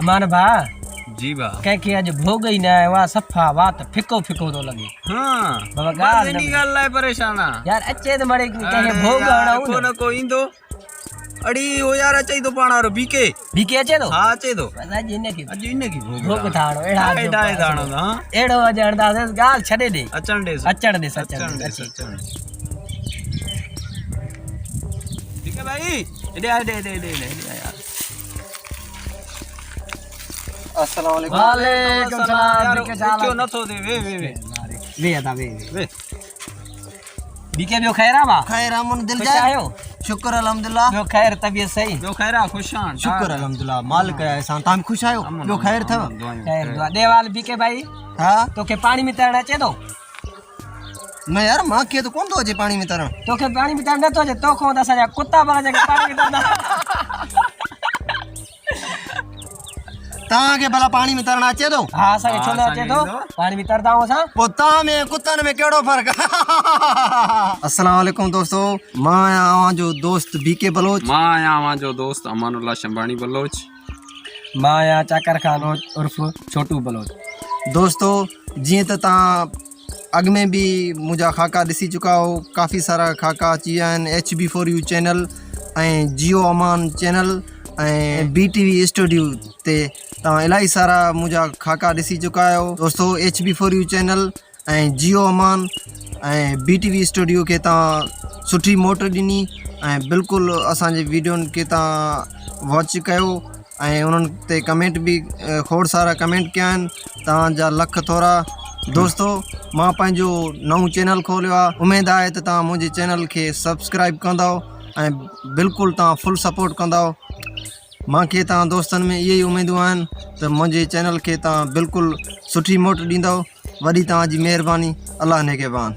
अमान भा जी बा कंहिंखे अॼु भोग ई न आहे वाह सफ़ा वाह त फिको फिको थो लॻे। हाँ बाबा बस ॻाल्हि इन्ही ॻाल्हि लाइ परेशान आ। यार अचे त मड़े कंहिंखे अरे भोग यार, हणूं को न। न को ईंदो। अड़ी हो यार अचई तो पाण वारो बीके। बीके अचे थो हाँ अचे तो। बस अॼु इनखे अॼु इनखे भोग था हणो अहिड़ा हेॾा दाणो हाँ अहिड़ो अॼु हणंदासीं ॻाल्हि छॾे ॾे अचण ॾेस अचण ॾिस अचण ॾेस अचे। अचण ठीक है भाई हेॾे यार। अस्सलाम वालेकुम। वालेकुम सलाम यार बीके चाल उचो नथो थे वे वे अदा वे वे बीके ॿियो ख़ैर आहे भाउ खैर अमन दिल ख़ुशि जाए। आहियो शुक्र अल्हम्दुलिल्लाह। ॿियो ख़ैर तबियत सही ॿियो ख़ैरा ख़ुशान शुक्र अल्हम्दुलिल्लाह मालिक जा एहसान। तां खुश आयो? ॿियो खैर थव? ख़ैर दुआ देवाल बीके भाई हां तोखे पाणी में तरण अचे थो? न यार मां के तो कोन तो अचे पानी में तरण। तोखे पाणी में तरण नथो अचे तोखो त असांजा कुत्ता पाण जेके पाणी में तरंदा। तां के भला पानी में तरण अचे तो? हा असांखे छो न अचे थो पाणी में तरंदा आहियूं असां। पो तां में कुत्तन में केड़ो फर्क? अस्सलाम वालेकुम दोस्तों, मां आवां जो दोस्त बीके बलोच। मां आया वहां जो दोस्त अमानुल्लाह शंबानी बलोच। मां आहियां चाकर खान उर्फ छोटू बलोच। दोस्तों जीअं त तव्हां अॻ में बि मुंहिंजा खाका ॾिसी चुका हो, काफ़ी सारा खाका अची विया आहिनि HB4U चैनल ऐं जियो अमान चैनल ऐं BTV स्टूडियो ते तव्हां इलाही सारा मुंहिंजा खाका ॾिसी चुका आहियो। दोस्तों HB4U चैनल ऐं जियो अमान ऐं BTV स्टूडियो खे तव्हां सुठी मोट ॾिनी ऐं बिल्कुलु असांजे वीडियोनि खे तव्हां वॉच कयो ऐं उन्हनि ते कमेंट बि खोड़ सारा कमेंट कया आहिनि, तव्हांजा लख थोरा। दोस्तों मां पंहिंजो नओं चैनल खोलियो आहे, उमेद आहे त तव्हां मुंहिंजे चैनल खे सब्सक्राइब कंदव ऐं बिल्कुलु तव्हां फुल सपोर्ट कंदव। मूंखे तव्हां दोस्तनि में इहे ई उमेदूं आहिनि त मुंहिंजे चैनल खे तव्हां बिल्कुलु सुठी मोट ॾींदव। वॾी तव्हांजी महिरबानी। अल्लाह निगहबान।